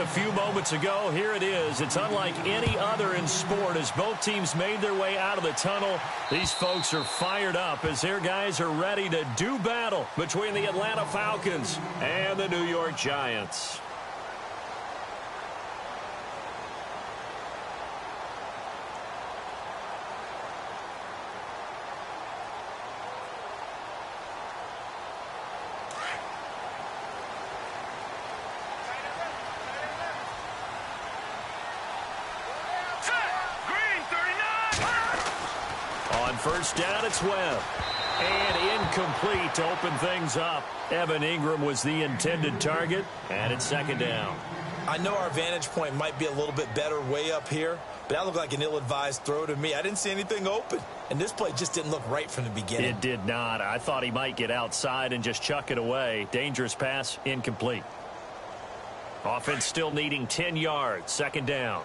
a few moments ago. Here it is. It's unlike any other in sport as both teams made their way out of the tunnel. These folks are fired up as their guys are ready to do battle between the Atlanta Falcons and the New York Giants. First down, it's Webb. And incomplete to open things up. Evan Ingram was the intended target, and it's second down. I know our vantage point might be a little bit better way up here, but that looked like an ill-advised throw to me. I didn't see anything open, and this play just didn't look right from the beginning. It did not. I thought he might get outside and just chuck it away. Dangerous pass, incomplete. Offense still needing 10 yards, second down.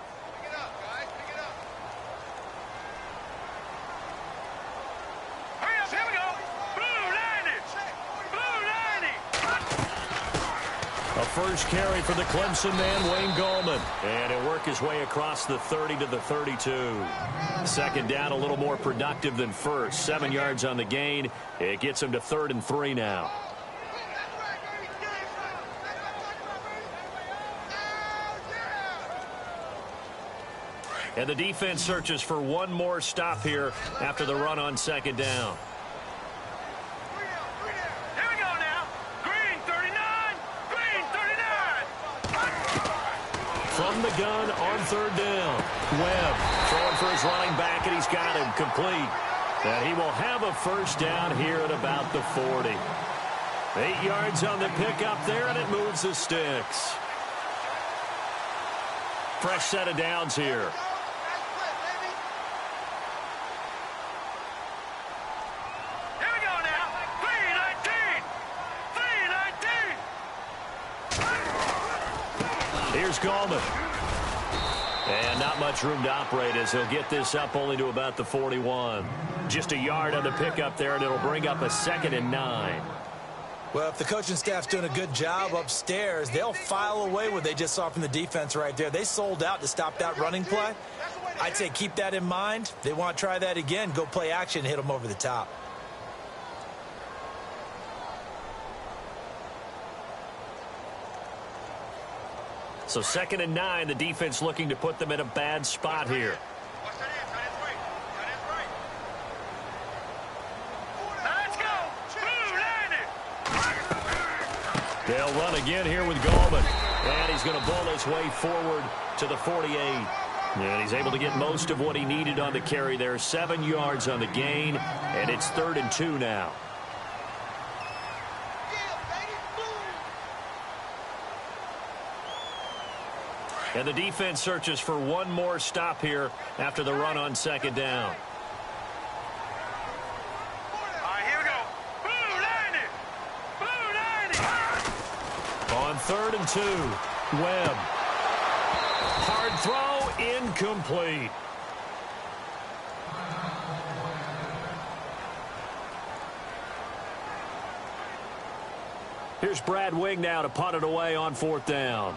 First carry for the Clemson man, Wayne Gallman. And he'll work his way across the 30 to the 32. Second down, a little more productive than first. 7 yards on the gain. It gets him to 3rd and 3 now. And the defense searches for one more stop here after the run on second down. From the gun on third down. Webb throwing for his running back, and he's got him complete. And he will have a first down here at about the 40. 8 yards on the pickup there, and it moves the sticks. Fresh set of downs here. Here's Gallman. And not much room to operate as he'll get this up only to about the 41. Just a yard on the pickup there, and it'll bring up a 2nd and 9. Well, if the coaching staff's doing a good job upstairs, they'll file away what they just saw from the defense right there. They sold out to stop that running play. I'd say keep that in mind. They want to try that again, go play action, hit them over the top. So 2nd and 9, the defense looking to put them in a bad spot here. They'll run again here with Gallman. And he's going to ball his way forward to the 48. And he's able to get most of what he needed on the carry there. 7 yards on the gain, and it's 3rd and 2 now. And the defense searches for one more stop here after the run on second down. All right, here we go. On 3rd and 2, Webb. Hard throw, incomplete. Here's Brad Wing now to punt it away on 4th down.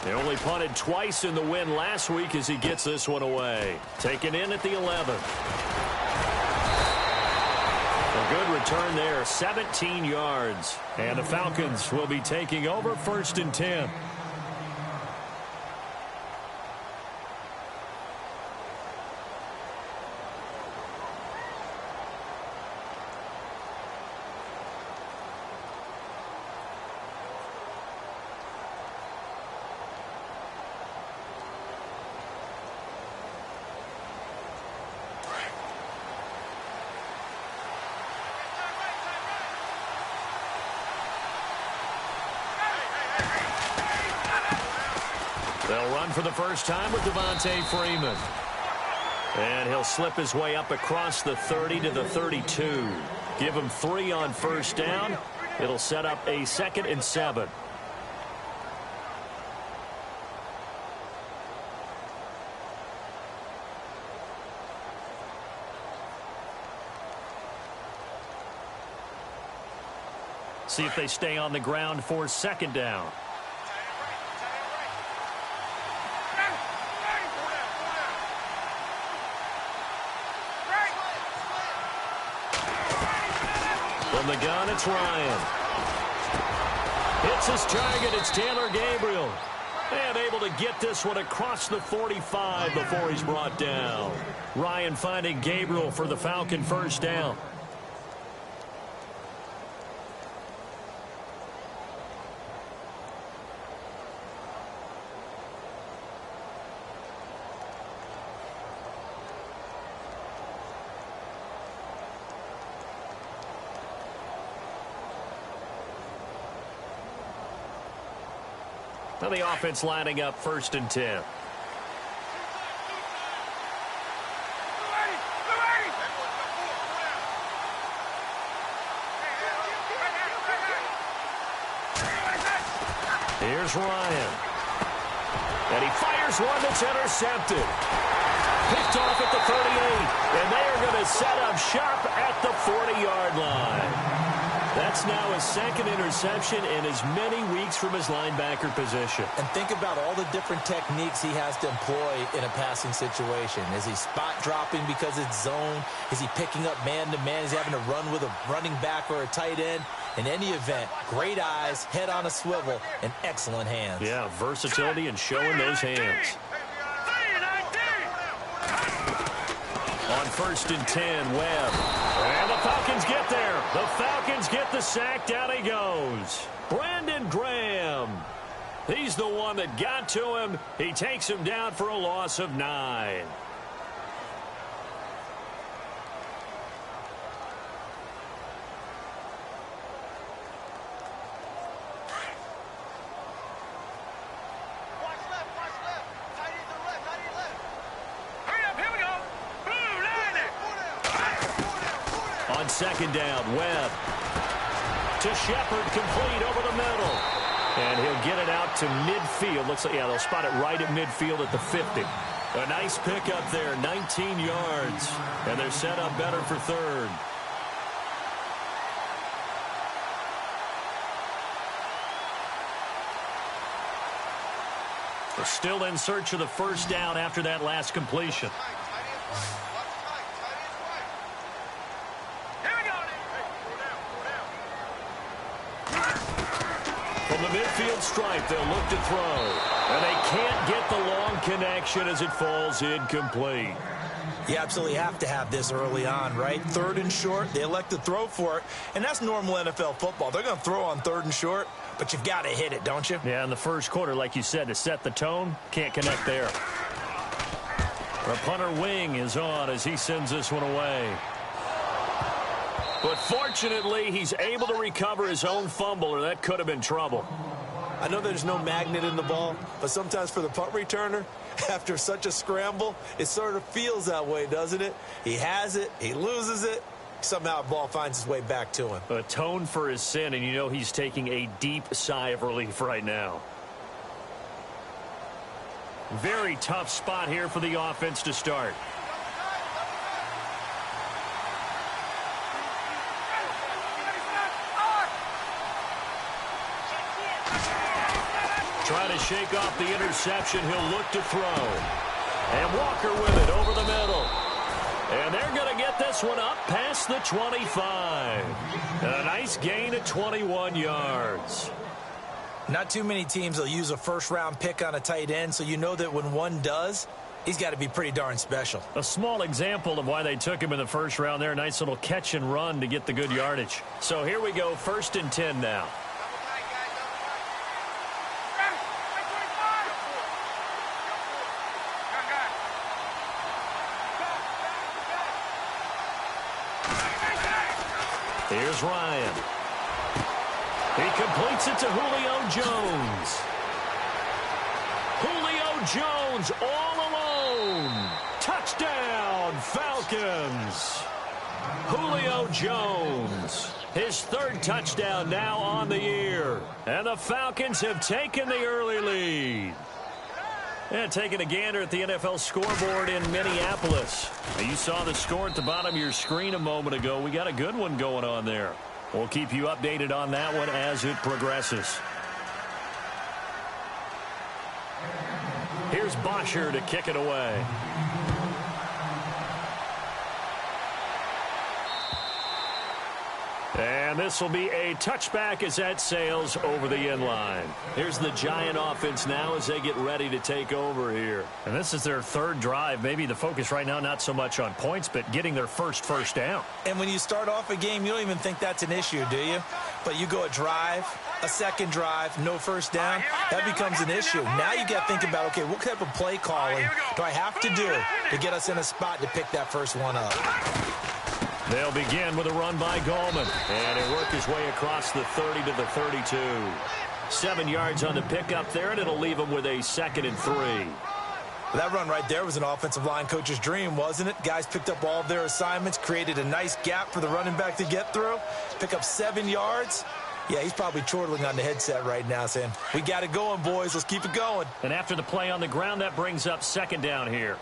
They only punted twice in the win last week as he gets this one away. Taken in at the 11. A good return there, 17 yards. And the Falcons will be taking over 1st and 10. They'll run for the first time with Devontae Freeman. And he'll slip his way up across the 30 to the 32. Give him 3 on first down. It'll set up a 2nd and 7. See if they stay on the ground for second down. From the gun, it's Ryan. Hits his target. It's Taylor Gabriel. And able to get this one across the 45 before he's brought down. Ryan finding Gabriel for the Falcon first down. Now the offense lining up 1st and 10. Here's Ryan. And he fires one that's intercepted. Picked off at the 38. And they are going to set up shop at the 40-yard line. That's now his 2nd interception in as many weeks from his linebacker position. And think about all the different techniques he has to employ in a passing situation. Is he spot dropping because it's zone? Is he picking up man-to-man? Is he having to run with a running back or a tight end? In any event, great eyes, head on a swivel, and excellent hands. Yeah, versatility and showing those hands. On 1st and 10, Webb. And the Falcons get there. The Falcons get the sack. Down he goes. Brandon Graham. He's the one that got to him. He takes him down for a loss of 9. On 2nd down, Webb to Shepard, complete over the middle. And he'll get it out to midfield. Looks like, yeah, they'll spot it right at midfield at the 50. A nice pickup there, 19 yards. And they're set up better for 3rd. They're still in search of the 1st down after that last completion. From the midfield stripe, they'll look to throw. And they can't get the long connection as it falls incomplete. You absolutely have to have this early on, right? 3rd and short, they elect to throw for it. And that's normal NFL football. They're going to throw on 3rd and short, but you've got to hit it, don't you? Yeah, in the first quarter, like you said, to set the tone, can't connect there. The punter Wing is on as he sends this one away. But fortunately, he's able to recover his own fumble, or that could have been trouble. I know there's no magnet in the ball, but sometimes for the punt returner, after such a scramble, it sort of feels that way, doesn't it? He has it, he loses it, somehow the ball finds its way back to him. Atone for his sin, and you know he's taking a deep sigh of relief right now. Very tough spot here for the offense to start. Trying to shake off the interception. He'll look to throw. And Walker with it over the middle. And they're going to get this one up past the 25. And a nice gain of 21 yards. Not too many teams will use a first-round pick on a tight end, so you know that when one does, he's got to be pretty darn special. A small example of why they took him in the first round there. Nice little catch and run to get the good yardage. So here we go, 1st and 10 now. Here's Ryan. He completes it to Julio Jones. Julio Jones all alone. Touchdown, Falcons. Julio Jones. His 3rd touchdown now on the year. And the Falcons have taken the early lead. And taking a gander at the NFL scoreboard in Minneapolis. Now, you saw the score at the bottom of your screen a moment ago. We got a good one going on there. We'll keep you updated on that one as it progresses. Here's Bosher to kick it away. And this will be a touchback as that sails over the end line. Here's the Giant offense now as they get ready to take over here. And this is their third drive. Maybe the focus right now not so much on points, but getting their first down. And when you start off a game, you don't even think that's an issue, do you? But you go a drive, a second drive, no first down, that becomes an issue. Now you got to think about, okay, what type of play calling do I have to do to get us in a spot to pick that first one up? They'll begin with a run by Gallman. And he'll work his way across the 30 to the 32. 7 yards on the pickup there, and it'll leave him with a 2nd and 3. That run right there was an offensive line coach's dream, wasn't it? Guys picked up all of their assignments, created a nice gap for the running back to get through, pick up 7 yards. Yeah, he's probably chortling on the headset right now saying, we got it going, boys. Let's keep it going. And after the play on the ground, that brings up 2nd down here.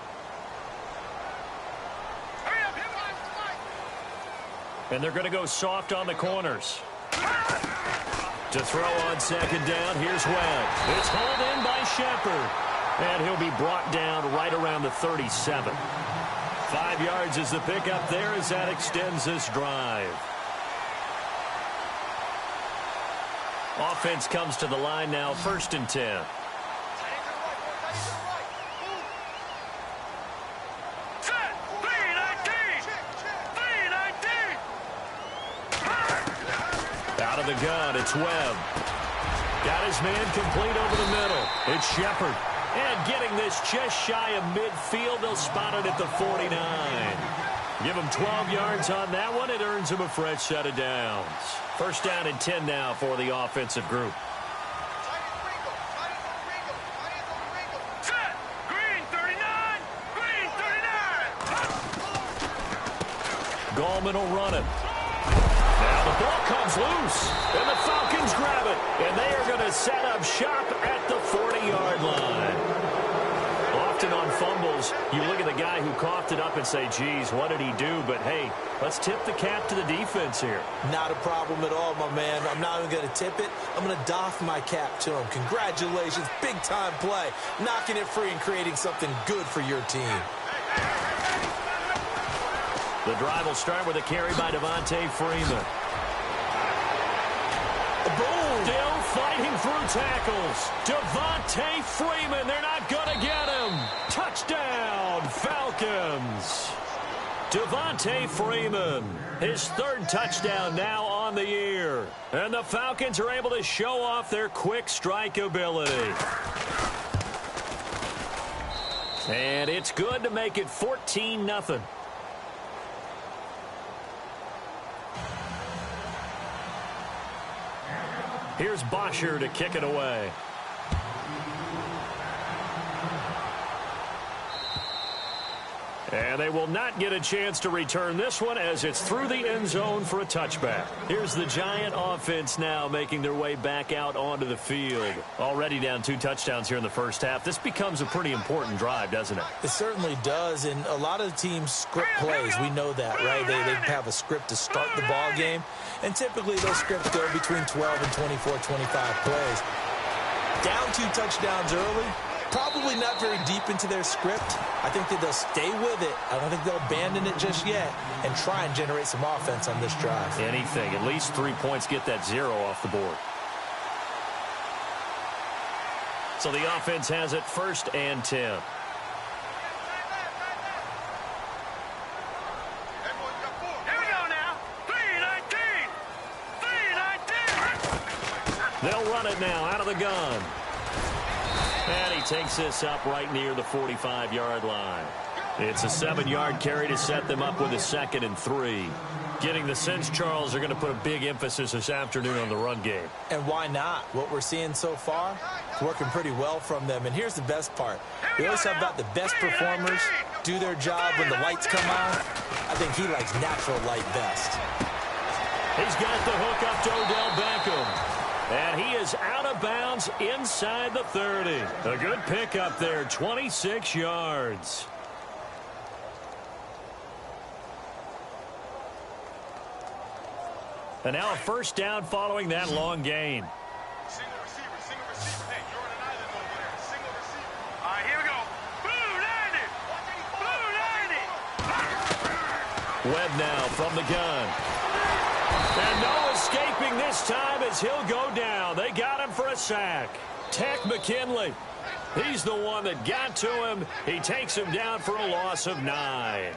And they're going to go soft on the corners. To throw on 2nd down, here's Webb. It's hauled in by Shepard. And he'll be brought down right around the 37. 5 yards is the pickup there as that extends this drive. Offense comes to the line now, 1st and 10. Out of the gun, it's Webb. Got his man complete over the middle. It's Shepard. And getting this just shy of midfield, they'll spot it at the 49. Give him 12 yards on that one. It earns him a fresh set of downs. 1st down and 10 now for the offensive group. Green 39! Green 39! Gallman will run it. Now the ball comes loose, and the Falcons grab it, and they are going to set up shop at the 40-yard line. Often on fumbles, you look at the guy who coughed it up and say, geez, what did he do? But, hey, let's tip the cap to the defense here. Not a problem at all, my man. I'm not even going to tip it. I'm going to doff my cap to him. Congratulations, big-time play. Knocking it free and creating something good for your team. The drive will start with a carry by Devontae Freeman. Boom! Still fighting through tackles. Devontae Freeman, they're not going to get him. Touchdown, Falcons. Devontae Freeman, his 3rd touchdown now on the year. And the Falcons are able to show off their quick strike ability. And it's good to make it 14-0. Here's Bosher to kick it away. And they will not get a chance to return this one as it's through the end zone for a touchback. Here's the Giant offense now making their way back out onto the field. Already down 2 touchdowns here in the first half. This becomes a pretty important drive, doesn't it? It certainly does, and a lot of teams script plays. We know that, right? They have a script to start the ball game, and typically those scripts go between 12 and 24, 25 plays. Down 2 touchdowns early. Probably not very deep into their script. I think that they'll stay with it. I don't think they'll abandon it just yet and try and generate some offense on this drive. Anything. At least 3 points, get that 0 off the board. So the offense has it 1st and 10. Here we go now. 319! 319! They'll run it now out of the gun. And he takes this up right near the 45-yard line. It's a 7-yard carry to set them up with a 2nd and 3. Getting the sense, Charles, are going to put a big emphasis this afternoon on the run game. And why not? What we're seeing so far is working pretty well from them. And here's the best part. We always talk about the best performers do their job when the lights come on. I think he likes natural light best. He's got the hook up to Odell Beckham. And he is out of bounds inside the 30. A good pickup there, 26 yards. And now a first down following that long gain. Single receiver. Hey, you're on an island over there. Single receiver. All right, here we go. Blue 90. Blue 90. Webb now from the gun. And no escaping this time as he'll go down. They got him for a sack. Tech McKinley. He's the one that got to him. He takes him down for a loss of 9.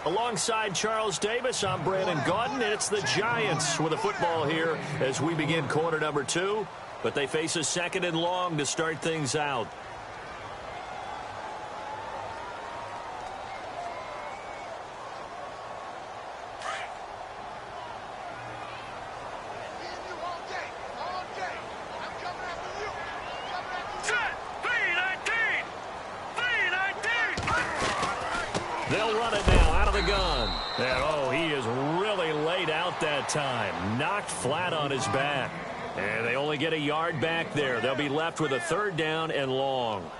Alongside Charles Davis, I'm Brandon Gaudin, and it's the Giants with the football here as we begin quarter number 2. But they face a second and long to start things out. They'll run it now out of the gun. And, oh, he is really laid out that time. Knocked flat on his back. And they only get a yard back there. They'll be left with a third down and long.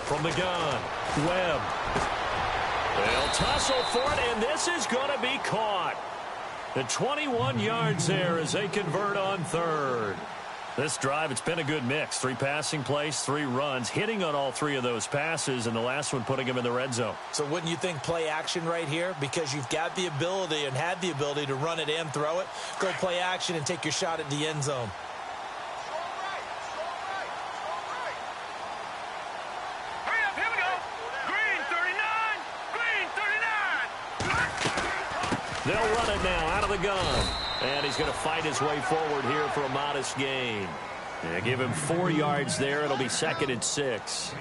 From the gun, Webb. They'll tussle for it, and this is going to be caught. The 21 yards there as they convert on third. This drive, it's been a good mix. 3 passing plays, 3 runs, hitting on all 3 of those passes, and the last one putting him in the red zone. So wouldn't you think play action right here? Because you've got the ability and had the ability to run it and throw it. Go play action and take your shot at the end zone. They'll run it now out of the gun. And he's going to fight his way forward here for a modest gain. Yeah, give him 4 yards there. It'll be 2nd and 6.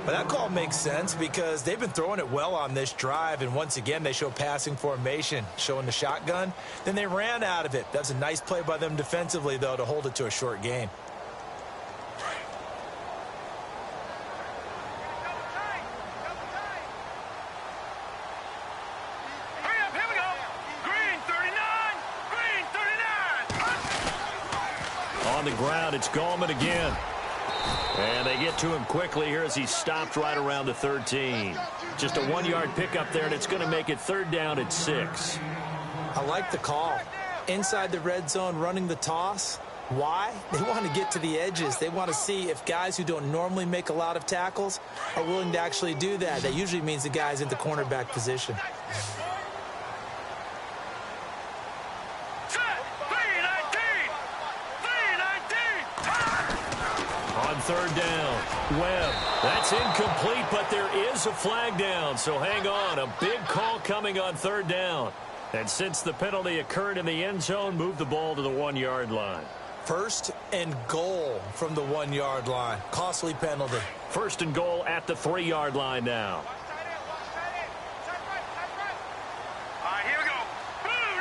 But that call makes sense because they've been throwing it well on this drive. And once again, they show passing formation, showing the shotgun. Then they ran out of it. That's a nice play by them defensively, though, to hold it to a short gain. On the ground, it's Gallman again. And they get to him quickly here as he's stopped right around the 13. Just a 1-yard pickup there, and it's going to make it 3rd down at 6. I like the call. Inside the red zone, running the toss. Why? They want to get to the edges. They want to see if guys who don't normally make a lot of tackles are willing to actually do that. That usually means the guy's in the cornerback position. Third down, Webb. That's incomplete, but there is a flag down, so hang on. A big call coming on 3rd down. And since the penalty occurred in the end zone, move the ball to the 1-yard line. 1st and goal from the 1-yard line. Costly penalty. 1st and goal at the 3-yard line now. All right, here we go. Blue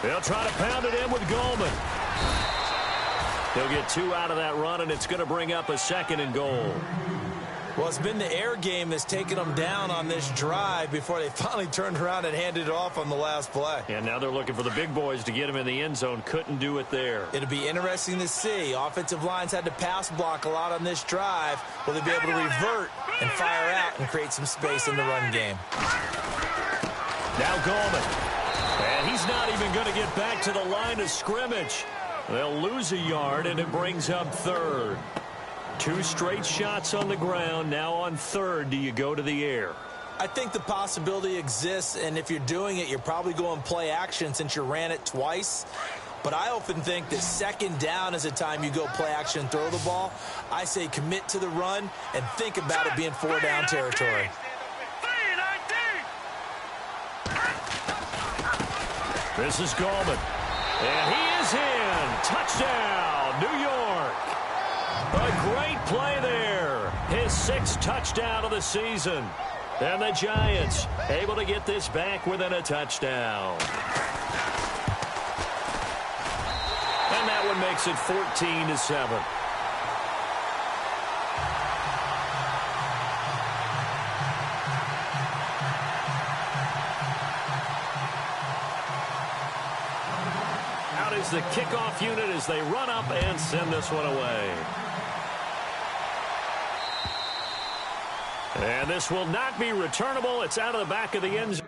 90. They'll try to pound it in with Gallman. They'll get 2 out of that run, and it's going to bring up a 2nd and goal. Well, it's been the air game that's taken them down on this drive before they finally turned around and handed it off on the last play. And now they're looking for the big boys to get him in the end zone. Couldn't do it there. It'll be interesting to see. Offensive lines had to pass block a lot on this drive. Will they be able to revert and fire out and create some space in the run game? Now Gallman. And he's not even going to get back to the line of scrimmage. They'll lose a yard, and it brings up 3rd. 2 straight shots on the ground. Now on 3rd, do you go to the air? I think the possibility exists, and if you're doing it, you're probably going play action since you ran it twice. But I often think that 2nd down is the time you go play action and throw the ball. I say commit to the run and think about it being 4-down territory. This is Gallman. And he is in. Touchdown, New York. A great play there. His 6th touchdown of the season. And the Giants able to get this back within a touchdown. And that one makes it 14-7. Out is the kickoff unit as they run up and send this one away. And this will not be returnable. It's out of the back of the end zone.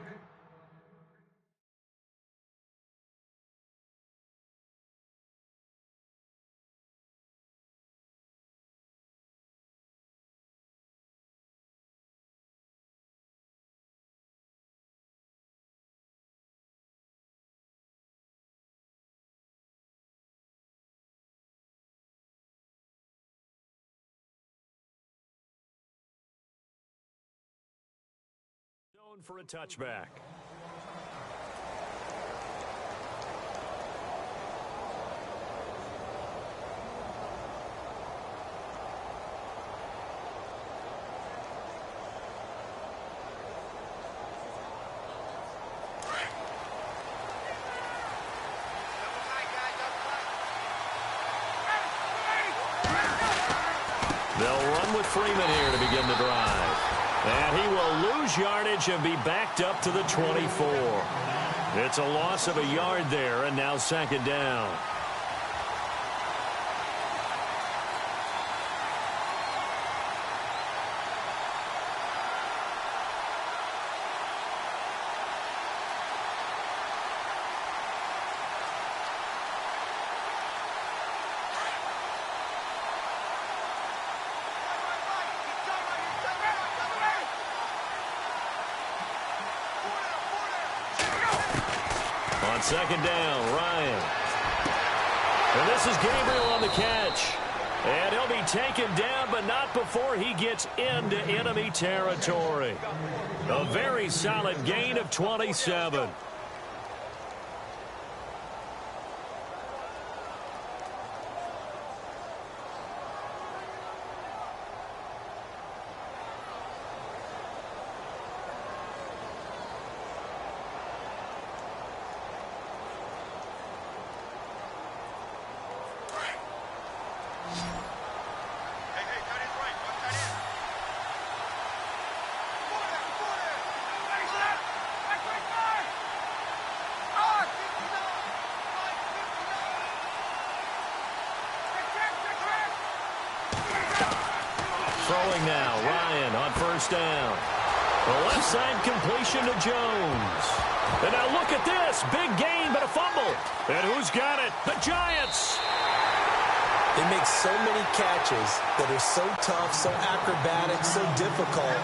For a touchback. They'll run with Freeman here to begin the drive. And he will lose yardage and be backed up to the 24. It's a loss of a yard there, and now 2nd down. On 2nd down, Ryan. And this is Gabriel on the catch. And he'll be taken down, but not before he gets into enemy territory. A very solid gain of 27. Throwing now, Ryan on 1st down. The left side completion to Jones. And now look at this. Big gain, but a fumble. And who's got it? The Giants. They make so many catches that are so tough, so acrobatic, so difficult,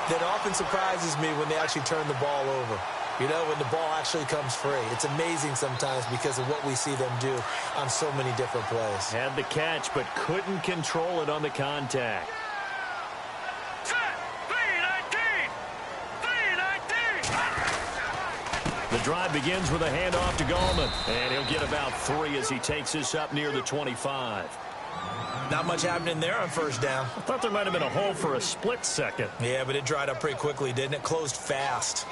that often surprises me when they actually turn the ball over. You know, when the ball actually comes free. It's amazing sometimes because of what we see them do on so many different plays. Had the catch, but couldn't control it on the contact. The drive begins with a handoff to Gallman. And he'll get about 3 as he takes this up near the 25. Not much happening there on 1st down. I thought there might have been a hole for a split second. Yeah, but it dried up pretty quickly, didn't it? Closed fast.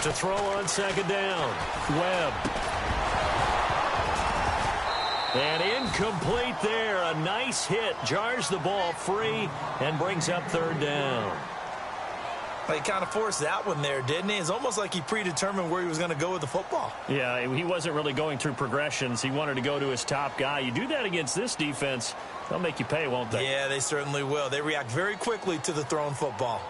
To throw on 2nd down, Webb. And incomplete there. A nice hit. Jars the ball free and brings up 3rd down. He kind of forced that one there, didn't he? It's almost like he predetermined where he was going to go with the football. Yeah, he wasn't really going through progressions. He wanted to go to his top guy. You do that against this defense, they'll make you pay, won't they? Yeah, they certainly will. They react very quickly to the thrown football.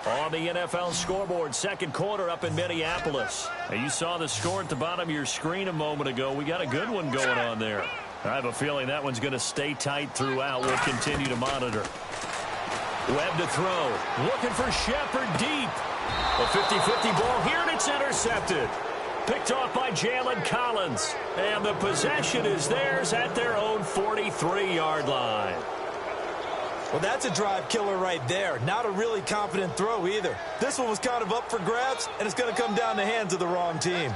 On the NFL scoreboard, 2nd quarter up in Minneapolis. Now, you saw the score at the bottom of your screen a moment ago. We got a good one going on there. I have a feeling that one's going to stay tight throughout. We'll continue to monitor. Webb to throw. Looking for Shepard deep. A 50-50 ball here, and it's intercepted. Picked off by Jalen Collins. And the possession is theirs at their own 43-yard line. Well, that's a drive killer right there. Not a really confident throw either. This one was kind of up for grabs, and it's going to come down the hands of the wrong team.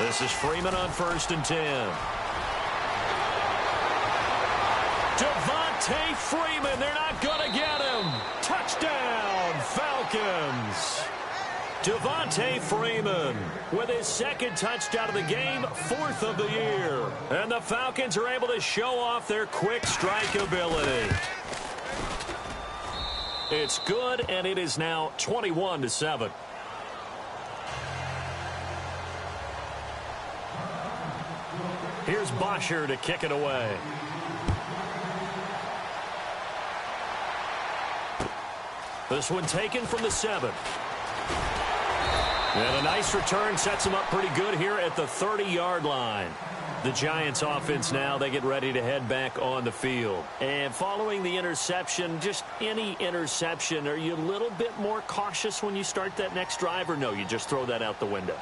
This is Freeman on 1st and 10. Devontae Freeman, they're not going to get him. Touchdown, Falcons. Devontae Freeman with his 2nd touchdown of the game, 4th of the year. And the Falcons are able to show off their quick strike ability. It's good, and it is now 21-7. Here's Bosher to kick it away. This one taken from the 7. And a nice return sets him up pretty good here at the 30-yard line. The Giants offense now, they get ready to head back on the field. And following the interception, just any interception, are you a little bit more cautious when you start that next drive, or no, you just throw that out the window?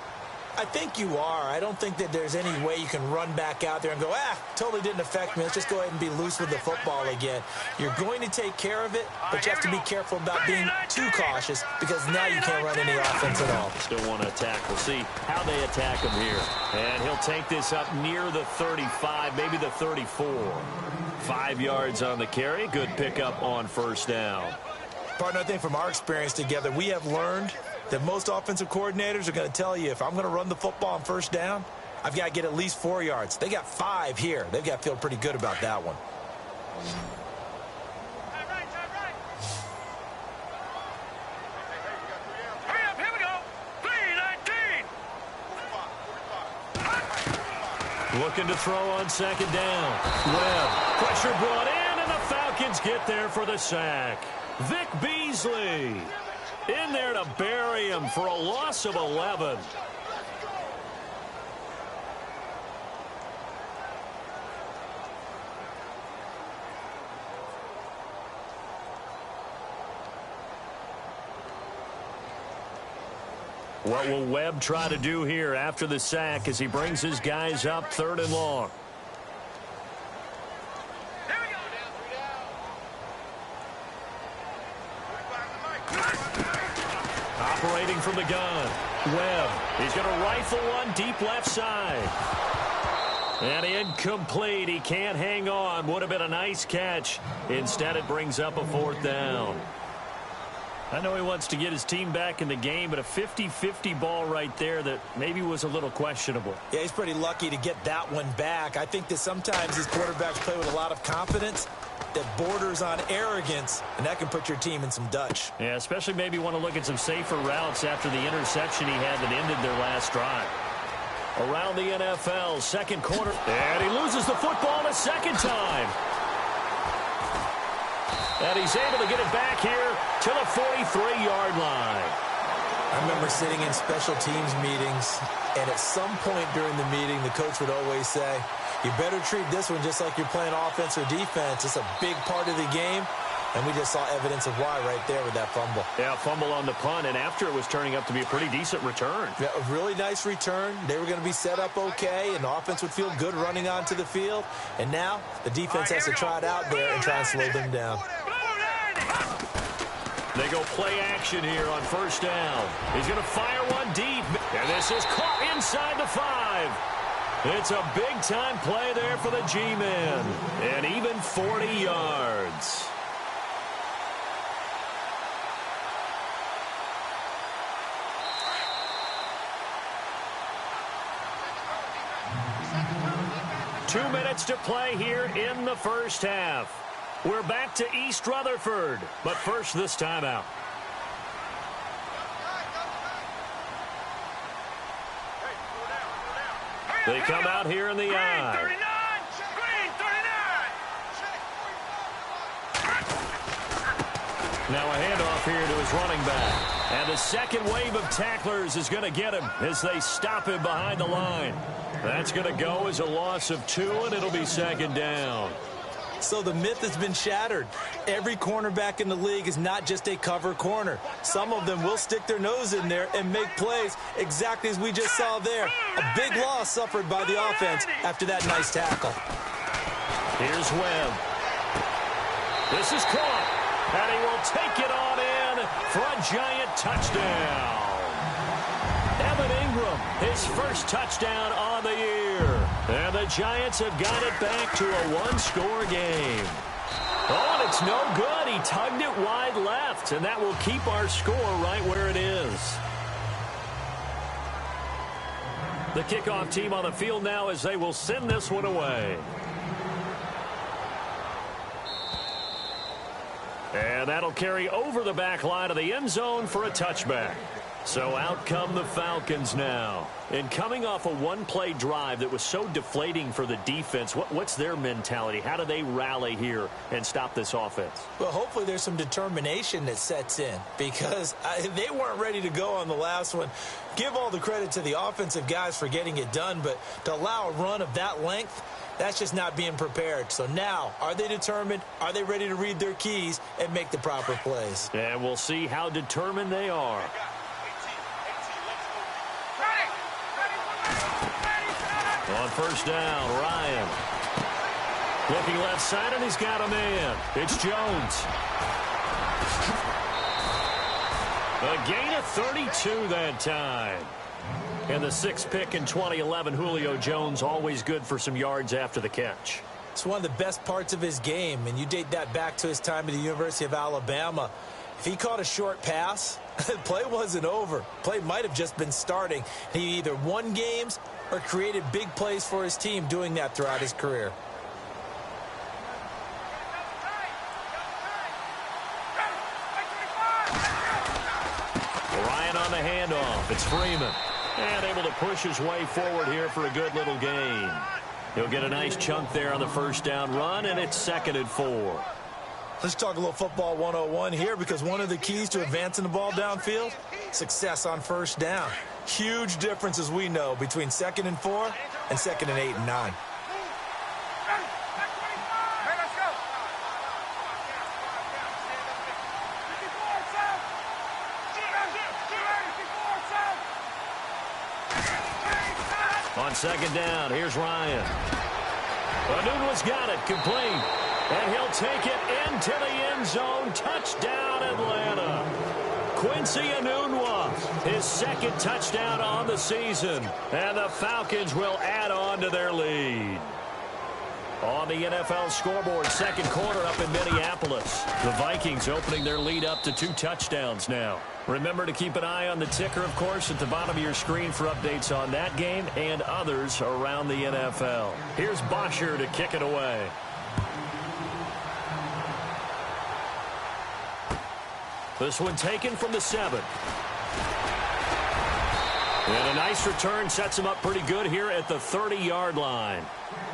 I think you are. I don't think that there's any way you can run back out there and go, totally didn't affect me. Let's just go ahead and be loose with the football again. You're going to take care of it, but you have to be careful about being too cautious because now you can't run any offense at all. Still want to attack. We'll see how they attack him here. And he'll take this up near the 35, maybe the 34. 5 yards on the carry. Good pickup on 1st down. Partner, I think from our experience together, we have learned that most offensive coordinators are going to tell you if I'm going to run the football on 1st down, I've got to get at least 4 yards. They got 5 here. They've got to feel pretty good about that one. Hurry up, here we go. 3-19. Looking to throw on 2nd down. Webb, pressure brought in, and the Falcons get there for the sack. Vic Beasley in there to bury him for a loss of 11. What will Webb try to do here after the sack as he brings his guys up 3rd and long? Operating from the gun. Webb. He's going to rifle one deep left side. And incomplete. He can't hang on. Would have been a nice catch. Instead, it brings up a 4th down. I know he wants to get his team back in the game, but a 50-50 ball right there that maybe was a little questionable. Yeah, he's pretty lucky to get that one back. I think that sometimes these quarterbacks play with a lot of confidence that borders on arrogance, and that can put your team in some Dutch. Yeah, especially maybe want to look at some safer routes after the interception he had that ended their last drive. Around the NFL, 2nd quarter, and he loses the football a 2nd time. And he's able to get it back here to the 43-yard line. I remember sitting in special teams meetings, and at some point during the meeting, the coach would always say, you better treat this one just like you're playing offense or defense. It's a big part of the game, and we just saw evidence of why right there with that fumble. Yeah, fumble on the punt, and after it was turning up to be a pretty decent return. Yeah, a really nice return. They were going to be set up okay, and the offense would feel good running onto the field. And now the defense has to try it out there and try and slow them down. They go play action here on 1st down. He's going to fire one deep, and this is caught inside the 5. It's a big-time play there for the G-men, and even 40 yards. Two minutes to play here in the 1st half. We're back to East Rutherford, but first this timeout. They come out here in the eye. Green 39! Green 39! Now a handoff here to his running back. And the second wave of tacklers is going to get him as they stop him behind the line. That's going to go as a loss of 2, and it'll be second down. So the myth has been shattered. Every cornerback in the league is not just a cover corner. Some of them will stick their nose in there and make plays exactly as we just saw there. A big loss suffered by the offense after that nice tackle. Here's Webb. This is caught. And he will take it on in for a giant touchdown. Evan Ingram, his first touchdown on the year. And the Giants have got it back to a one-score game. Oh, and it's no good. He tugged it wide left, and that will keep our score right where it is. The kickoff team on the field now as they will send this one away. And that'll carry over the back line of the end zone for a touchback. So out come the Falcons now. And coming off a one-play drive that was so deflating for the defense, what's their mentality? How do they rally here and stop this offense? Well, hopefully there's some determination that sets in because they weren't ready to go on the last one. Give all the credit to the offensive guys for getting it done, but to allow a run of that length, that's just not being prepared. So now, are they determined? Are they ready to read their keys and make the proper plays? And we'll see how determined they are. On first down, Ryan. Looking left side, and he's got a man. It's Jones. A gain of 32 that time. And the 6th pick in 2011, Julio Jones, always good for some yards after the catch. It's one of the best parts of his game, and you date that back to his time at the University of Alabama. If he caught a short pass, the play wasn't over. Play might have just been starting. He either won games or created big plays for his team doing that throughout his career. Ryan on the handoff. It's Freeman. And able to push his way forward here for a good little gain. He'll get a nice chunk there on the first down run, and it's 2nd and 4. Let's talk a little football 101 here because one of the keys to advancing the ball downfield, success on first down. Huge difference, as we know, between 2nd and 4 and 2nd and 8 and 9. On 2nd down, here's Ryan. Anunwa's got it, complete. And he'll take it into the end zone. Touchdown, Atlanta. Quincy Enunwa, his 2nd touchdown on the season. And the Falcons will add on to their lead. On the NFL scoreboard, 2nd quarter up in Minneapolis. The Vikings opening their lead up to 2 touchdowns now. Remember to keep an eye on the ticker, of course, at the bottom of your screen for updates on that game and others around the NFL. Here's Bosher to kick it away. This one taken from the 7. And a nice return sets him up pretty good here at the 30-yard line.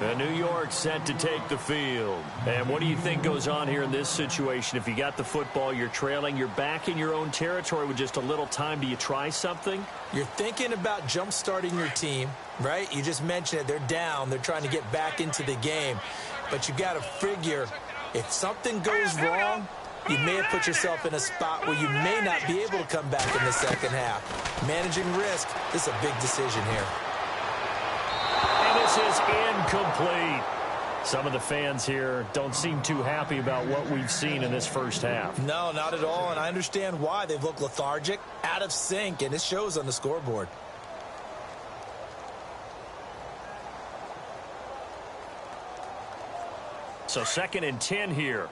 And New York set to take the field. And what do you think goes on here in this situation? If you got the football, you're trailing, you're back in your own territory with just a little time. Do you try something? You're thinking about jump-starting your team, right? You just mentioned it. They're down. They're trying to get back into the game. But you got to figure if something goes wrong, you may have put yourself in a spot where you may not be able to come back in the second half. Managing risk, this is a big decision here. And this is incomplete. Some of the fans here don't seem too happy about what we've seen in this first half. No, not at all, and I understand why. They've looked lethargic, out of sync, and it shows on the scoreboard. So 2nd and 10 here.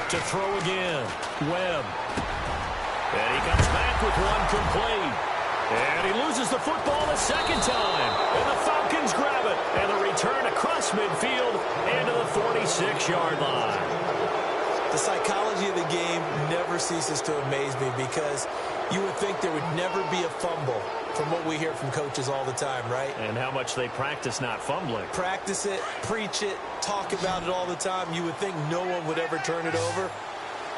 To throw again, Webb. And he comes back with one complete. And he loses the football the 2nd time. And the Falcons grab it. And the return across midfield into the 46-yard line. The psychology of the game never ceases to amaze me because you would think there would never be a fumble from what we hear from coaches all the time, right? And how much they practice not fumbling. Practice it, preach it, talk about it all the time. You would think no one would ever turn it over.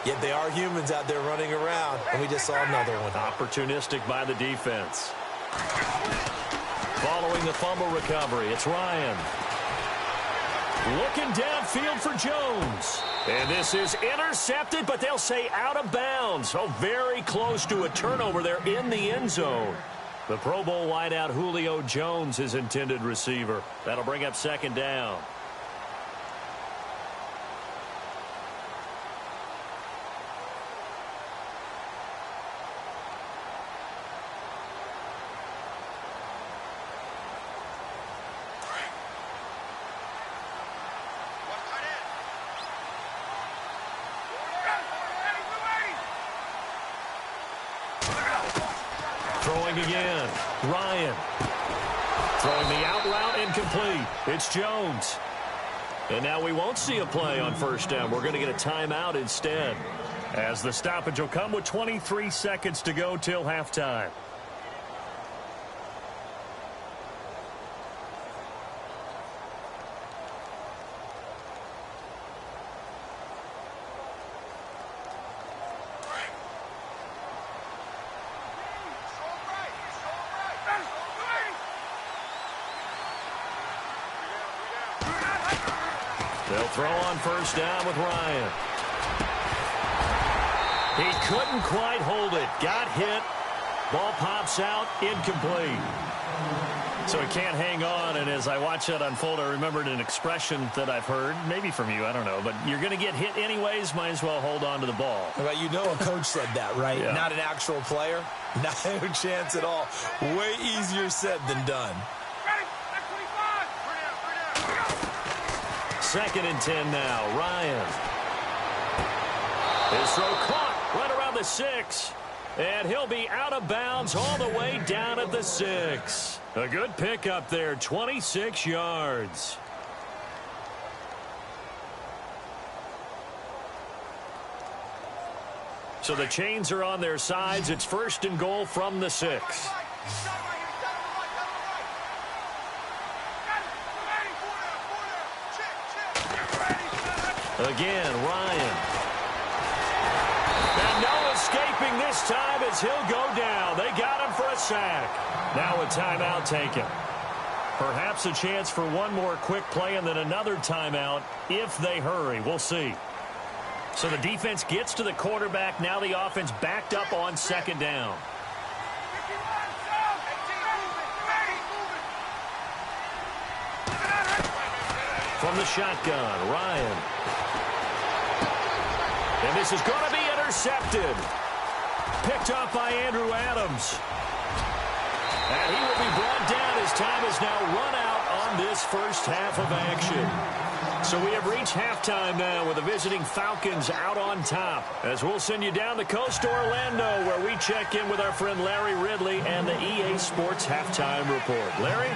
Yet they are humans out there running around, and we just saw another one. Opportunistic by the defense. Following the fumble recovery, it's Ryan. Looking downfield for Jones. And this is intercepted, but they'll say out of bounds. So very close to a turnover there in the end zone. The Pro Bowl wideout Julio Jones, his intended receiver. That'll bring up second down. Throwing again. Ryan. Throwing the out route incomplete. It's Jones. And now we won't see a play on first down. We're going to get a timeout instead, as the stoppage will come with 23 seconds to go till halftime. They'll throw on first down with Ryan. He couldn't quite hold it. Got hit. Ball pops out. Incomplete. So he can't hang on, and as I watch that unfold, I remembered an expression that I've heard, maybe from you, I don't know, but you're going to get hit anyways, might as well hold on to the ball. Well, you know a coach said that, right? Yeah. Not an actual player. No chance at all. Way easier said than done. Second and 10 now. Ryan. His throw caught right around the 6. And he'll be out of bounds all the way down at the 6. A good pickup there, 26 yards. So the chains are on their sides. It's first and goal from the 6. Again, Ryan. And no escaping this time as he'll go down. They got him for a sack. Now a timeout taken. Perhaps a chance for one more quick play and then another timeout if they hurry. We'll see. So the defense gets to the quarterback. Now the offense backed up on second down. From the shotgun, Ryan. And this is going to be intercepted. Picked off by Andrew Adams. And he will be brought down as time is now run out on this first half of action. So we have reached halftime now with the visiting Falcons out on top. As we'll send you down the coast to Orlando, where we check in with our friend Larry Ridley and the EA Sports Halftime Report. Larry?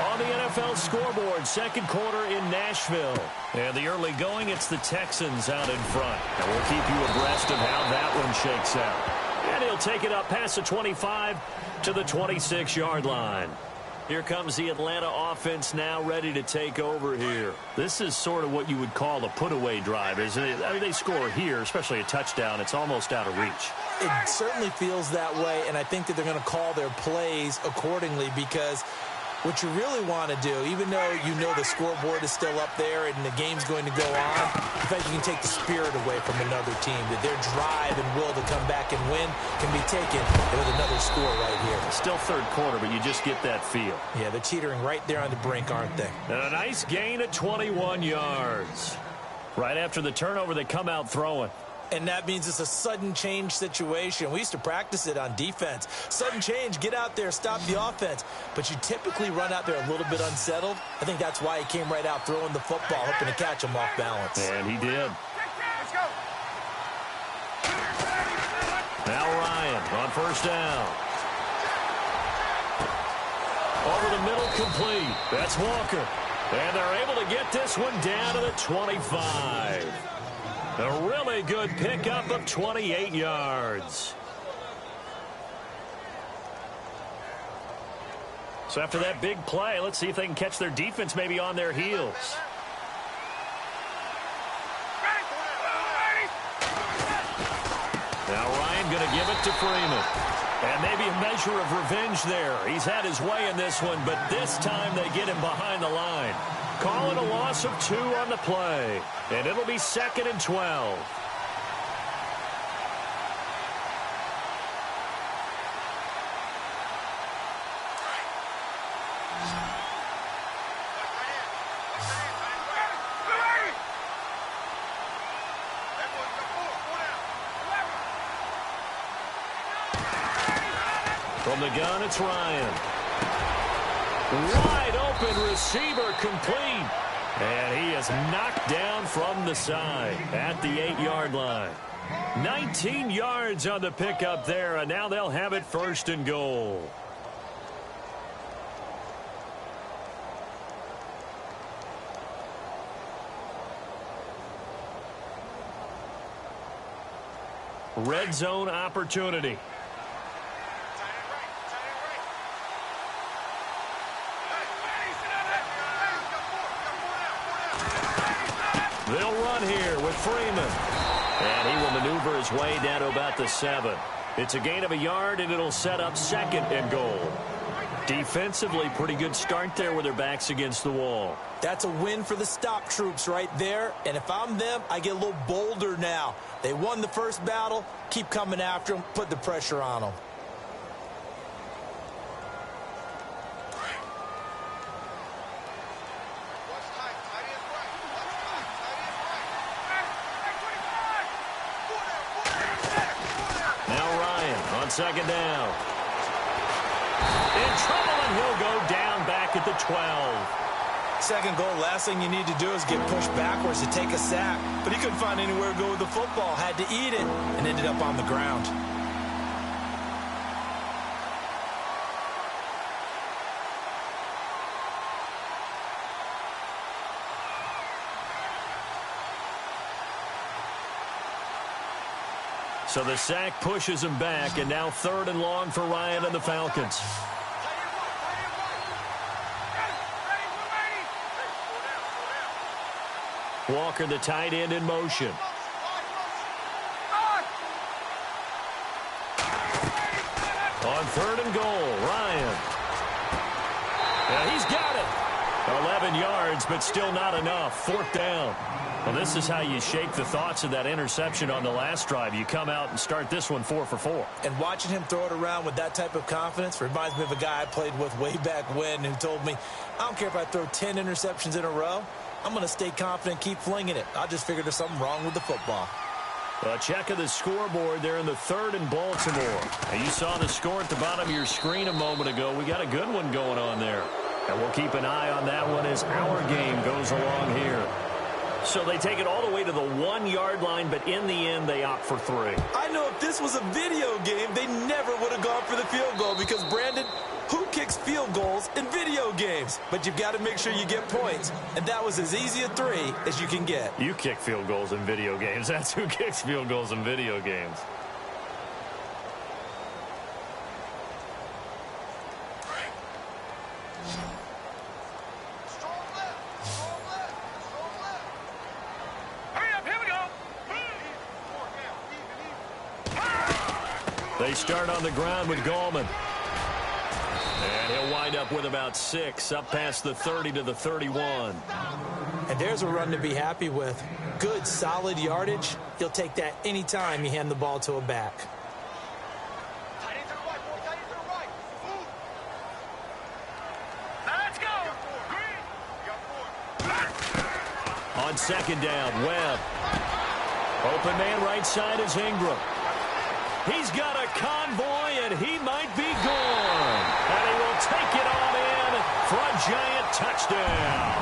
On the NFL scoreboard, second quarter in Nashville. And the early going, it's the Texans out in front. And we'll keep you abreast of how that one shakes out. And he'll take it up past the 25 to the 26-yard line. Here comes the Atlanta offense now ready to take over here. This is sort of what you would call a put-away drive, isn't it? I mean, they score here, especially a touchdown. It's almost out of reach. It certainly feels that way, and I think that they're going to call their plays accordingly because what you really want to do, even though you know the scoreboard is still up there and the game's going to go on, in fact, you can take the spirit away from another team, that their drive and will to come back and win can be taken with another score right here. Still third quarter, but you just get that feel. Yeah, they're teetering right there on the brink, aren't they? And a nice gain of 21 yards. Right after the turnover, they come out throwing. And that means it's a sudden change situation. We used to practice it on defense. Sudden change, get out there, stop the offense. But you typically run out there a little bit unsettled. I think that's why he came right out throwing the football, hoping to catch him off balance. And he did. Now Ryan on first down. Over the middle, complete. That's Walker. And they're able to get this one down to the 25. A really good pickup of 28 yards. So after that big play, let's see if they can catch their defense maybe on their heels. Now Ryan going to give it to Freeman. And maybe a measure of revenge there. He's had his way in this one, but this time they get him behind the line. Call it a loss of 2 on the play. And it'll be 2nd and 12. From the gun, it's Ryan. Wide open receiver complete. And he is knocked down from the side at the 8-yard line. 19 yards on the pickup there, and now they'll have it 1st and goal. Red zone opportunity. They'll run here with Freeman. And he will maneuver his way down to about the 7. It's a gain of a yard, and it'll set up 2nd and goal. Defensively, pretty good start there with their backs against the wall. That's a win for the stop troops right there. And if I'm them, I get a little bolder now. They won the first battle. Keep coming after them. Put the pressure on them. Second down. In trouble, and he'll go down back at the 12. Second goal, last thing you need to do is get pushed backwards to take a sack. But he couldn't find anywhere to go with the football. Had to eat it and ended up on the ground. So the sack pushes him back, and now 3rd and long for Ryan and the Falcons. Walker, the tight end, in motion. On 3rd and goal, Ryan. Yeah, he's got it. 11 yards, but still not enough. 4th down. Well, this is how you shake the thoughts of that interception on the last drive. You come out and start this one 4 for 4. And watching him throw it around with that type of confidence reminds me of a guy I played with way back when who told me, I don't care if I throw 10 interceptions in a row. I'm going to stay confident, keep flinging it. I just figured there's something wrong with the football. A check of the scoreboard there in the 3rd in Baltimore. Now, you saw the score at the bottom of your screen a moment ago. We got a good one going on there. And we'll keep an eye on that one as our game goes along here. So they take it all the way to the 1-yard line, but in the end, they opt for 3. I know if this was a video game, they never would have gone for the field goal because, Brandon, who kicks field goals in video games? But you've got to make sure you get points, and that was as easy a 3 as you can get. You kick field goals in video games. That's who kicks field goals in video games. They start on the ground with Gallman. And he'll wind up with about 6, up past the 30 to the 31. And there's a run to be happy with. Good, solid yardage. He'll take that anytime you hand the ball to a back. Let's go. On 2nd down, Webb. Open man right side is Ingram. He's got a convoy, and he might be gone. And he will take it on in for a giant touchdown.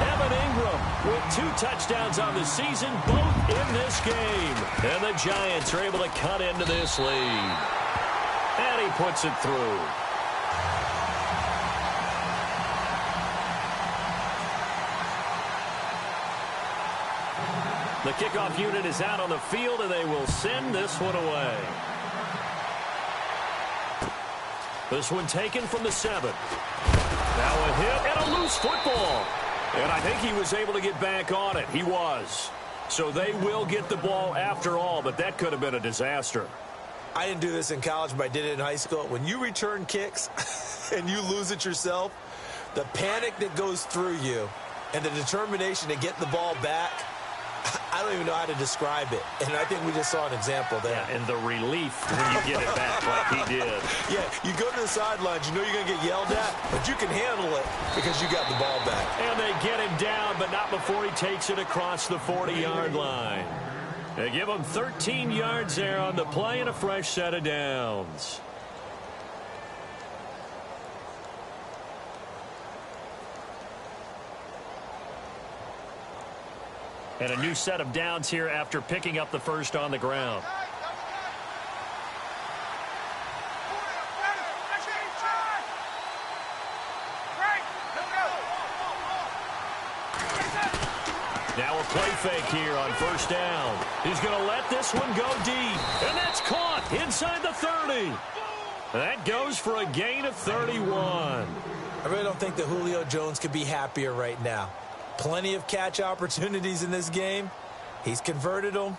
Evan Ingram with 2 touchdowns on the season, both in this game. And the Giants are able to cut into this lead. And he puts it through. The kickoff unit is out on the field, and they will send this one away. This one taken from the 7. Now a hit and a loose football. And I think he was able to get back on it. He was. So they will get the ball after all, but that could have been a disaster. I didn't do this in college, but I did it in high school. When you return kicks and you lose it yourself, the panic that goes through you and the determination to get the ball back, I don't even know how to describe it. And I think we just saw an example there. Yeah, and the relief when you get it back like he did. Yeah, you go to the sidelines, you know you're going to get yelled at, but you can handle it because you got the ball back. And they get him down, but not before he takes it across the 40-yard line. They give him 13 yards there on the play and a fresh set of downs. And a new set of downs here after picking up the first on the ground. Now a play fake here on first down. He's going to let this one go deep. And that's caught inside the 30. That goes for a gain of 31. I really don't think that Julio Jones could be happier right now. Plenty of catch opportunities in this game. He's converted them,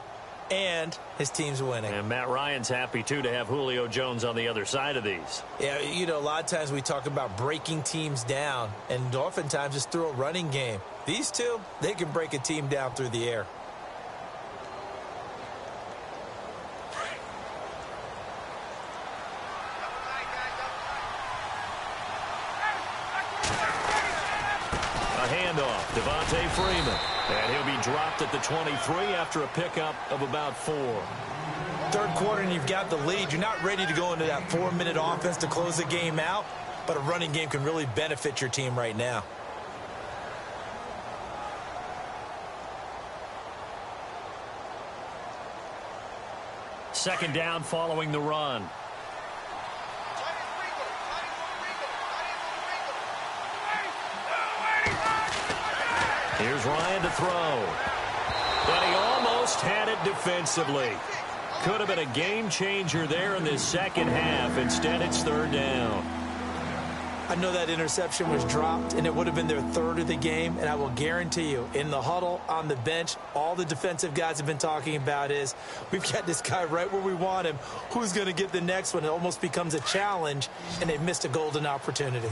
and his team's winning. And Matt Ryan's happy, too, to have Julio Jones on the other side of these. Yeah, you know, a lot of times we talk about breaking teams down, and oftentimes it's through a running game. These two, they can break a team down through the air. Handoff, Devontae Freeman. And he'll be dropped at the 23 after a pickup of about 4. Third quarter and you've got the lead. You're not ready to go into that 4-minute offense to close the game out, but a running game can really benefit your team right now. Second down following the run. Here's Ryan to throw. And he almost had it defensively. Could have been a game changer there in this second half. Instead, it's third down. I know that interception was dropped, and it would have been their third of the game, and I will guarantee you, in the huddle, on the bench, all the defensive guys have been talking about is, we've got this guy right where we want him. Who's going to get the next one? It almost becomes a challenge, and they've missed a golden opportunity.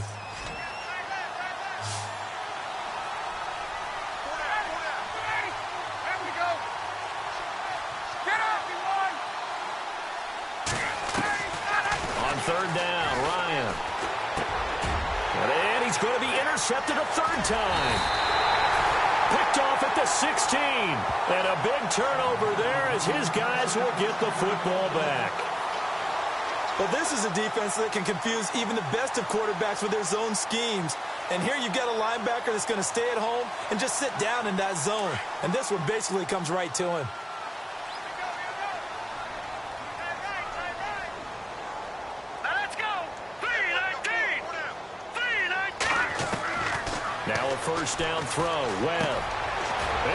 Third down, Ryan. And he's going to be intercepted a third time. Picked off at the 16. And a big turnover there as his guys will get the football back. Well, this is a defense that can confuse even the best of quarterbacks with their zone schemes. And here you've got a linebacker that's going to stay at home and just sit down in that zone. And this one basically comes right to him. Now a first down throw. Webb.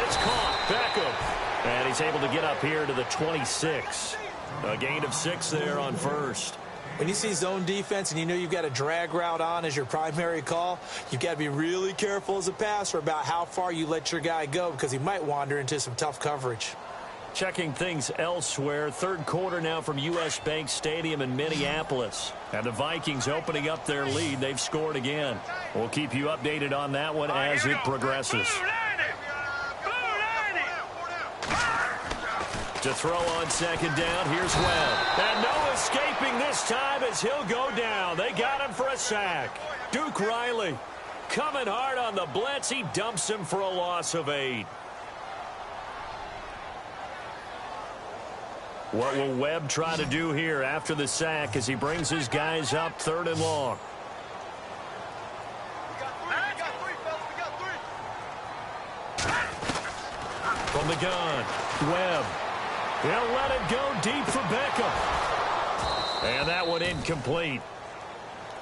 It's caught. Beckham. And he's able to get up here to the 26. A gain of 6 there on first. When you see zone defense and you know you've got a drag route on as your primary call, you've got to be really careful as a passer about how far you let your guy go because he might wander into some tough coverage. Checking things elsewhere. Third quarter now from U.S. Bank Stadium in Minneapolis. And the Vikings opening up their lead. They've scored again. We'll keep you updated on that one as it progresses. To throw on second down, here's Webb. And no escaping this time as he'll go down. They got him for a sack. Duke Riley coming hard on the blitz. He dumps him for a loss of 8. What will Webb try to do here after the sack as he brings his guys up third and long? From the gun, Webb. He'll let it go deep for Beckham. And that one incomplete.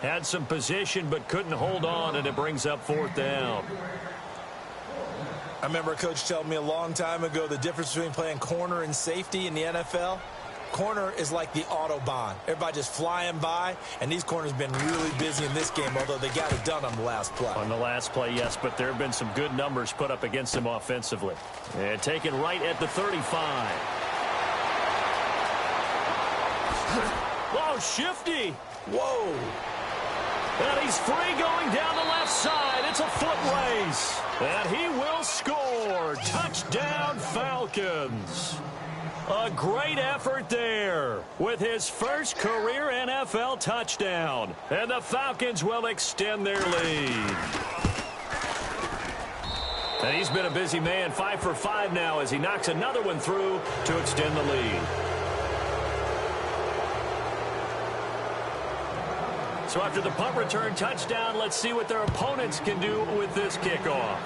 Had some position but couldn't hold on, and it brings up fourth down. I remember a coach telling me a long time ago the difference between playing corner and safety in the NFL. corner is like the Autobahn. Everybody just flying by, and these corners been really busy in this game, although they got it done on the last play. On the last play, yes, but there have been some good numbers put up against them offensively. And taken right at the 35. Whoa, shifty. Whoa. And he's free going down the left side. It's a foot race. And he will score. Touchdown, Falcons. A great effort there with his first career NFL touchdown. And the Falcons will extend their lead. And he's been a busy man, 5 for 5 now as he knocks another one through to extend the lead. So after the punt return touchdown, let's see what their opponents can do with this kickoff.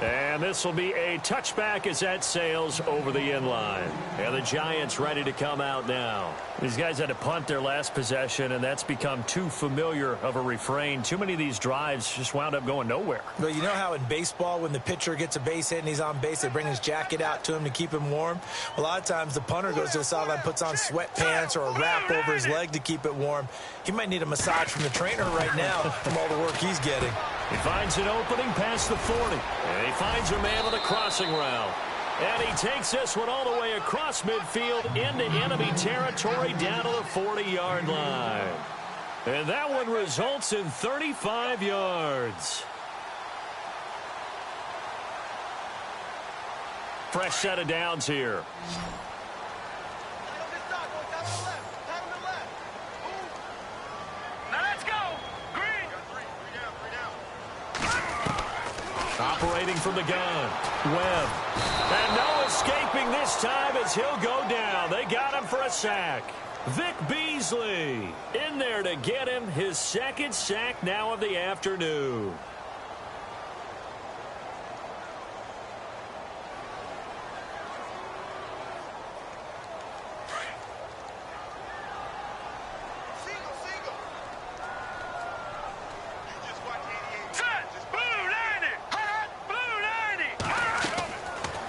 And this will be a touchback as that sails over the end line. And the Giants ready to come out now. These guys had to punt their last possession, and that's become too familiar of a refrain. Too many of these drives just wound up going nowhere. Well, you know how in baseball when the pitcher gets a base hit and he's on base, they bring his jacket out to him to keep him warm? A lot of times the punter goes to the sideline, puts on sweatpants or a wrap over his leg to keep it warm. He might need a massage from the trainer right now from all the work he's getting. He finds an opening past the 40. And he finds a man on the crossing route. And he takes this one all the way across midfield into enemy territory down to the 40-yard line. And that one results in 35 yards. Fresh set of downs here. Operating from the gun, Webb. And no escaping this time as he'll go down. They got him for a sack. Vic Beasley in there to get him his second sack now of the afternoon.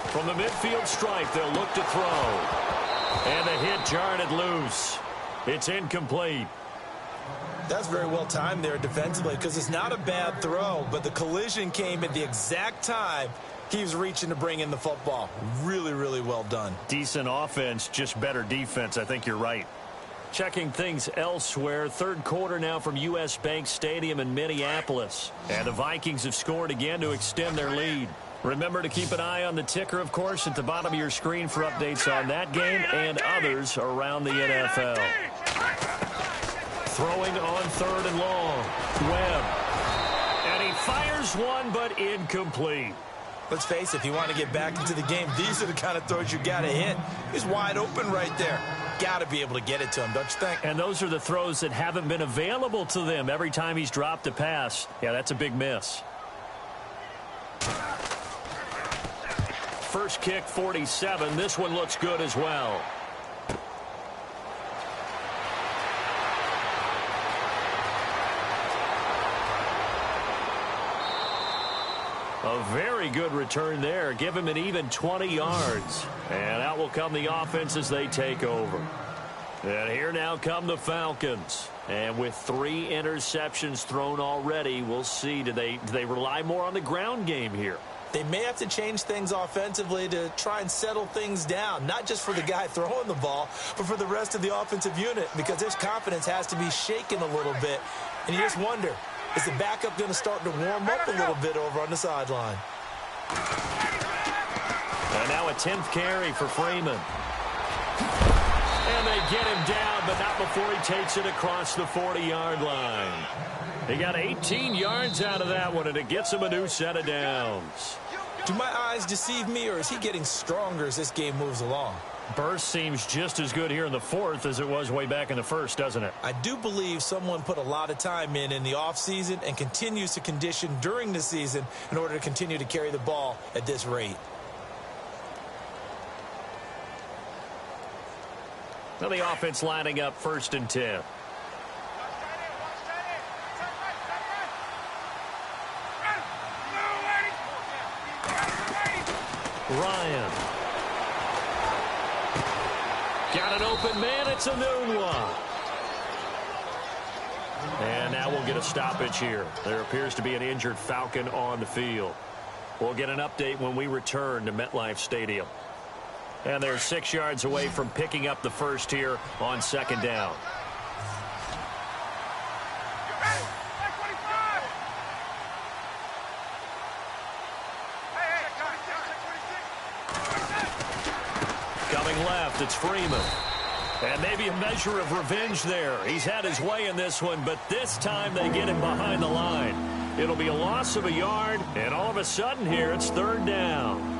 From the midfield stripe, they'll look to throw. And the hit jarred it loose. It's incomplete. That's very well timed there defensively because it's not a bad throw, but the collision came at the exact time he was reaching to bring in the football. Really, really well done. Decent offense, just better defense. I think you're right. Checking things elsewhere. Third quarter now from U.S. Bank Stadium in Minneapolis. And the Vikings have scored again to extend their lead. Remember to keep an eye on the ticker, of course, at the bottom of your screen for updates on that game and others around the NFL. Throwing on third and long. Webb. And he fires one, but incomplete. Let's face it, if you want to get back into the game, these are the kind of throws you got to hit. He's wide open right there. Got to be able to get it to him, don't you think? And those are the throws that haven't been available to them every time he's dropped a pass. Yeah, that's a big miss. First kick, 47. This one looks good as well. A very good return there. Give him an even 20 yards. And out will come the offense as they take over. And here now come the Falcons. And with 3 interceptions thrown already, we'll see. Do they rely more on the ground game here? They may have to change things offensively to try and settle things down, not just for the guy throwing the ball, but for the rest of the offensive unit, because his confidence has to be shaken a little bit. And you just wonder, is the backup going to start to warm up a little bit over on the sideline? And now a 10th carry for Freeman. And they get him down, but not before he takes it across the 40-yard line. He got 18 yards out of that one, and it gets him a new set of downs. Do my eyes deceive me, or is he getting stronger as this game moves along? Burst seems just as good here in the fourth as it was way back in the first, doesn't it? I do believe someone put a lot of time in the offseason and continues to condition during the season in order to continue to carry the ball at this rate. Now the offense lining up 1st and 10. Ryan. Got an open man. It's Enunwa. And now we'll get a stoppage here. There appears to be an injured Falcon on the field. We'll get an update when we return to MetLife Stadium. And they're 6 yards away from picking up the first here on second down. Coming left, it's Freeman. And maybe a measure of revenge there. He's had his way in this one, but this time they get him behind the line. It'll be a loss of a yard, and all of a sudden here it's third down.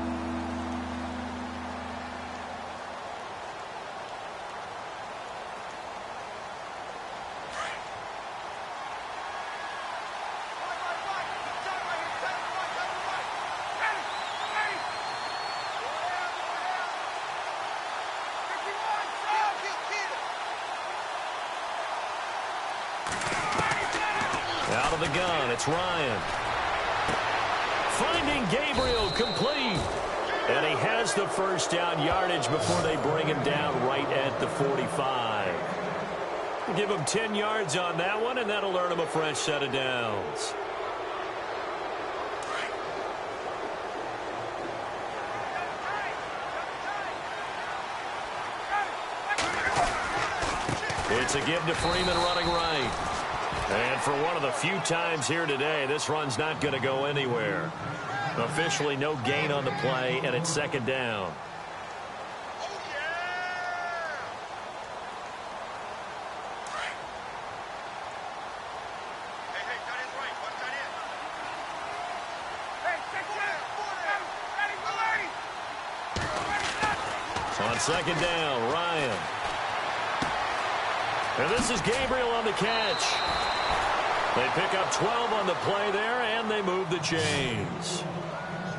Out of the gun, it's Ryan. Finding Gabriel complete. And he has the first down yardage before they bring him down right at the 45. Give him 10 yards on that one, and that'll earn him a fresh set of downs. It's a give to Freeman running right. And for one of the few times here today, this run's not going to go anywhere. Officially no gain on the play, and it's second down. On second down, Ryan. And this is Gabriel on the catch. They pick up 12 on the play there, and they move the chains.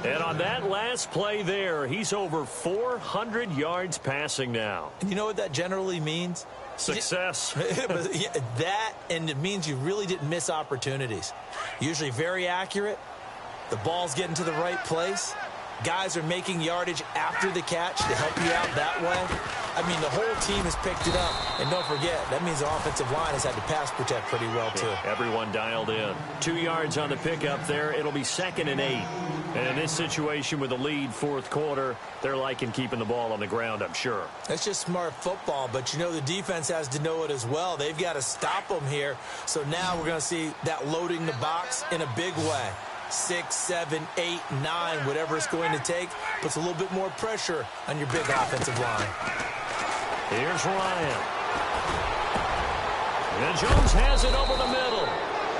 And on that last play there, he's over 400 yards passing now. You know what that generally means? Success. That, and it means you really didn't miss opportunities. Usually very accurate. The ball's getting to the right place. Guys are making yardage after the catch to help you out that way. I mean, the whole team has picked it up. And don't forget, that means the offensive line has had to pass protect pretty well, too. Yeah, everyone dialed in. 2 yards on the pickup there. It'll be 2nd and 8. And in this situation with the lead fourth quarter, they're liking keeping the ball on the ground, I'm sure. That's just smart football, but you know the defense has to know it as well. They've got to stop them here. So now we're going to see that loading the box in a big way. 6, 7, 8, 9, whatever it's going to take, puts a little bit more pressure on your big offensive line. Here's Ryan. And Jones has it over the middle.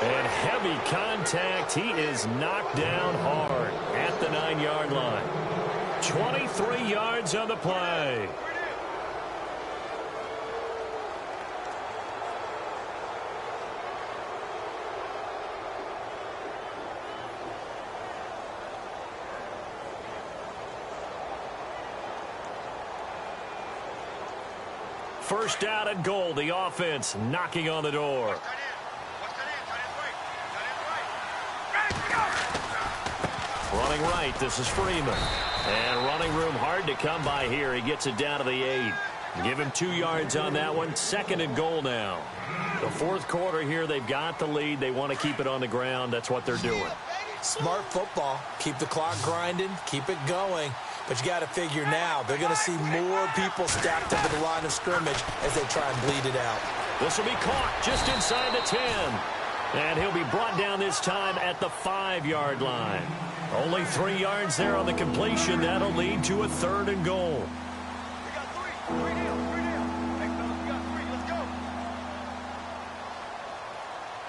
And heavy contact. He is knocked down hard at the 9-yard line. 23 yards on the play. First down and goal. The offense knocking on the door. Running right. This is Freeman. And running room hard to come by here. He gets it down to the 8. Give him 2 yards on that one. 2nd and goal now. The fourth quarter here, they've got the lead. They want to keep it on the ground. That's what they're doing. Smart football. Keep the clock grinding. Keep it going. But you got to figure now, they're going to see more people stacked up at the line of scrimmage as they try and bleed it out. This will be caught just inside the 10. And he'll be brought down this time at the 5-yard line. Only 3 yards there on the completion. That'll lead to a 3rd and goal. We got 3. 3 deals. 3 deals. Hey, fellas, we got 3. Let's go.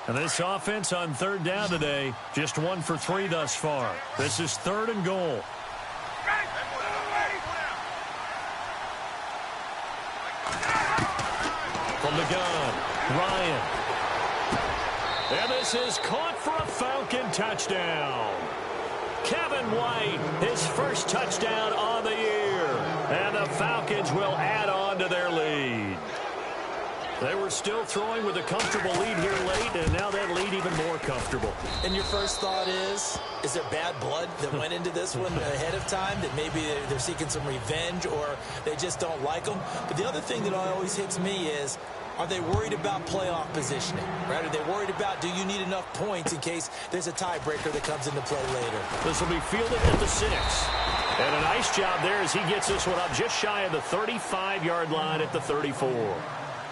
And this offense on 3rd down today, just 1 for 3 thus far. This is 3rd and goal. From the gun, Ryan. And this is caught for a Falcon touchdown. Kevin White, his first touchdown on the year. And the Falcons will add on to their lead. They were still throwing with a comfortable lead here late, and now that lead even more comfortable. And your first thought is there bad blood that went into this one ahead of time, that maybe they're seeking some revenge or they just don't like them? But the other thing that always hits me is, are they worried about playoff positioning? Right? Are they worried about, do you need enough points in case there's a tiebreaker that comes into play later? This will be fielded at the 6. And a nice job there as he gets this one up just shy of the 35-yard line at the 34.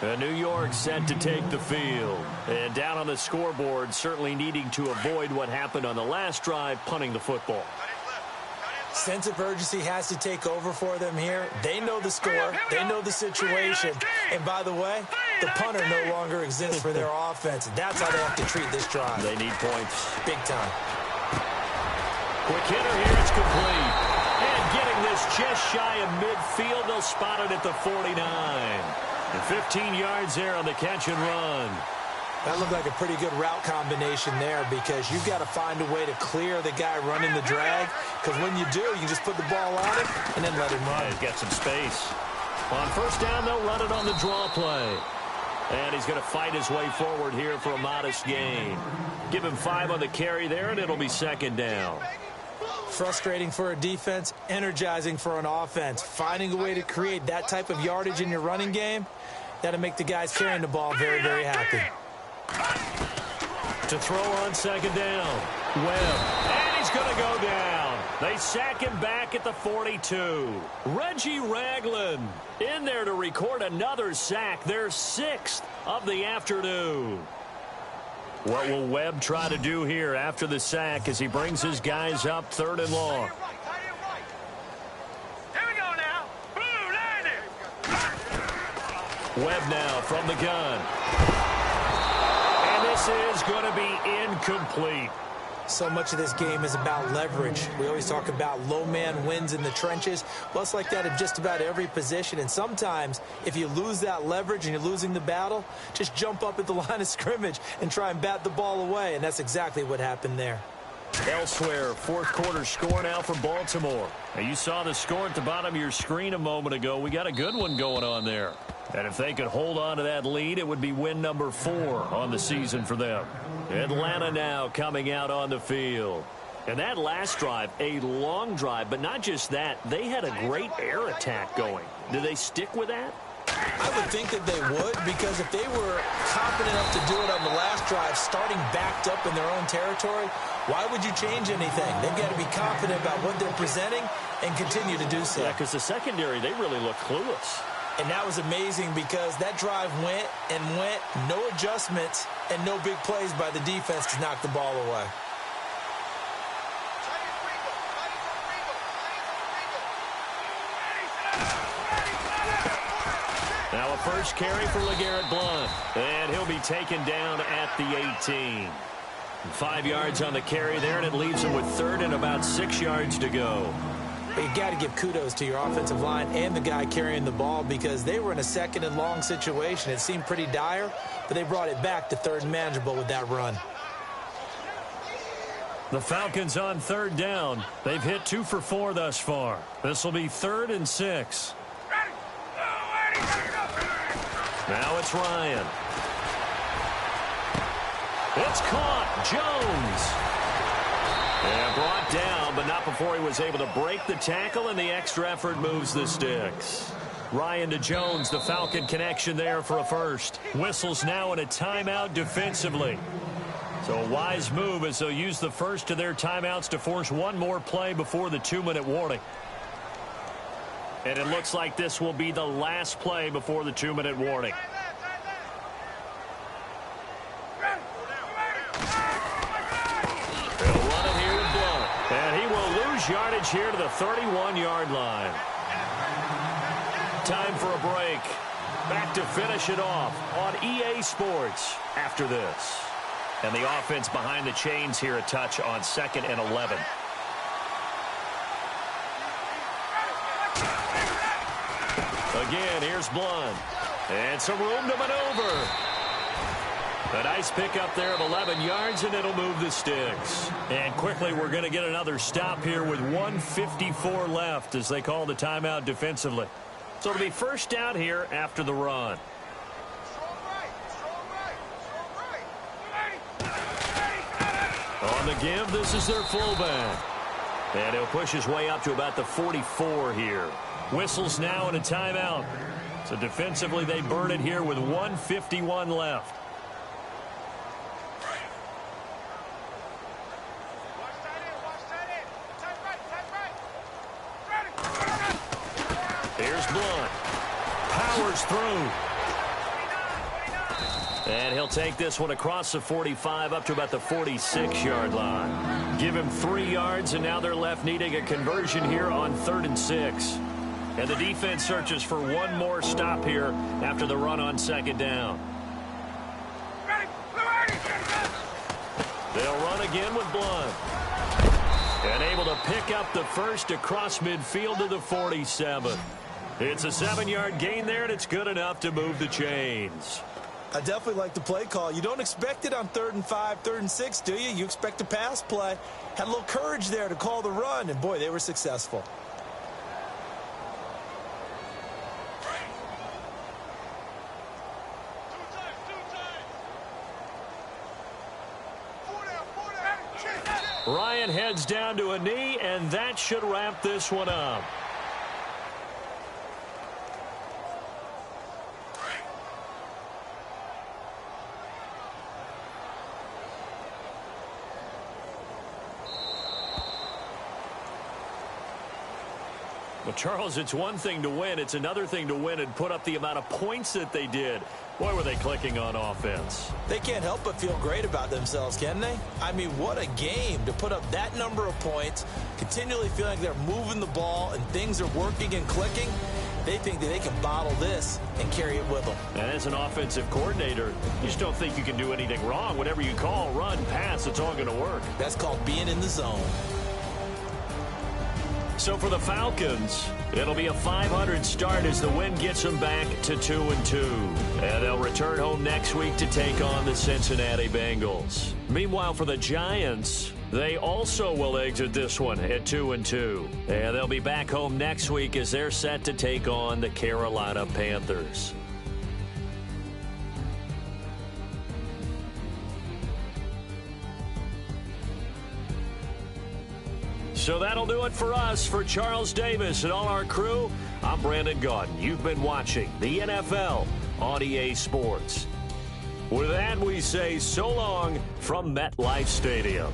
And New York set to take the field. And down on the scoreboard, certainly needing to avoid what happened on the last drive, punting the football. Sense of urgency has to take over for them here. They know the score. They know the situation. And by the way, the punter no longer exists for their offense. That's how they have to treat this drive. They need points. Big time. Quick hitter here. It's complete. And getting this just shy of midfield. They'll spot it at the 49. And 15 yards there on the catch and run. That looked like a pretty good route combination there, because you've got to find a way to clear the guy running the drag, because when you do, you just put the ball on him and then let him run. Yeah, he's got some space. On first down, they'll run it on the draw play. And he's going to fight his way forward here for a modest gain. Give him 5 on the carry there, and it'll be second down. Frustrating for a defense, energizing for an offense. Finding a way to create that type of yardage in your running game, that'll make the guys carrying the ball very, very happy. To throw on second down. Webb. And he's going to go down. They sack him back at the 42. Reggie Ragland in there to record another sack. Their 6th of the afternoon. What will Webb try to do here after the sack as he brings his guys up 3rd and long? Here we go now. Blue landing. Webb now from the gun. And this is going to be incomplete. So much of this game is about leverage. We always talk about low man wins in the trenches. Well, it's like that in just about every position. And sometimes, if you lose that leverage and you're losing the battle, just jump up at the line of scrimmage and try and bat the ball away. And that's exactly what happened there. Elsewhere, 4th quarter score now for Baltimore. Now, you saw the score at the bottom of your screen a moment ago. We got a good one going on there. And if they could hold on to that lead, it would be win number 4 on the season for them. Atlanta now coming out on the field. And that last drive, a long drive, but not just that. They had a great air attack going. Do they stick with that? I would think that they would, because if they were confident enough to do it on the last drive, starting backed up in their own territory, why would you change anything? They've got to be confident about what they're presenting and continue to do so. Yeah, because the secondary, they really look clueless. And that was amazing, because that drive went and went, no adjustments and no big plays by the defense to knock the ball away. Now a first carry for LeGarrette Blount, and he'll be taken down at the 18. 5 yards on the carry there, and it leaves him with 3rd and about 6 yards to go. But you got to give kudos to your offensive line and the guy carrying the ball, because they were in a 2nd and long situation. It seemed pretty dire, but they brought it back to 3rd and manageable with that run. The Falcons on 3rd down. They've hit 2 for 4 thus far. This will be 3rd and 6. Now it's Ryan. It's caught. Jones. And brought down, but not before he was able to break the tackle, and the extra effort moves the sticks. Ryan to Jones, the Falcon connection there for a first. Whistles now in a timeout defensively. So a wise move as they'll use the first of their timeouts to force one more play before the 2-minute warning. And it looks like this will be the last play before the 2-minute warning. They'll run it here with Blount. And he will lose yardage here to the 31-yard line. Time for a break. Back to finish it off on EA Sports after this. And the offense behind the chains here a touch on 2nd and 11. Again, here's Blount. And some room to maneuver. A nice pickup there of 11 yards, and it'll move the sticks. And quickly, we're going to get another stop here with 1:54 left as they call the timeout defensively. So it'll be first down here after the run. the give. This is their fullback. And he'll push his way up to about the 44 here. Whistles now and a timeout. So defensively, they burn it here with 1:51 left. Here's Blunt. Powers through. And he'll take this one across the 45 up to about the 46-yard line. Give him 3 yards, and now they're left needing a conversion here on 3rd and 6. And the defense searches for one more stop here after the run on 2nd down. They'll run again with Blunt. And able to pick up the first across midfield to the 47. It's a 7-yard gain there, and it's good enough to move the chains. I definitely like the play call. You don't expect it on 3rd and 5, 3rd and 6, do you? You expect a pass play. Had a little courage there to call the run, and boy, they were successful. Ryan heads down to a knee, and that should wrap this one up. Well, Charles, it's one thing to win. It's another thing to win and put up the amount of points that they did. Boy, were they clicking on offense. They can't help but feel great about themselves, can they? I mean, what a game to put up that number of points, continually feeling like they're moving the ball and things are working and clicking. They think that they can bottle this and carry it with them. And as an offensive coordinator, you just don't think you can do anything wrong. Whatever you call, run, pass, it's all going to work. That's called being in the zone. So for the Falcons, it'll be a .500 start as the win gets them back to 2-2. And they'll return home next week to take on the Cincinnati Bengals. Meanwhile, for the Giants, they also will exit this one at 2-2. And they'll be back home next week as they're set to take on the Carolina Panthers. So that'll do it for us. For Charles Davis and all our crew, I'm Brandon Gaudin. You've been watching the NFL on EA Sports. With that, we say so long from MetLife Stadium.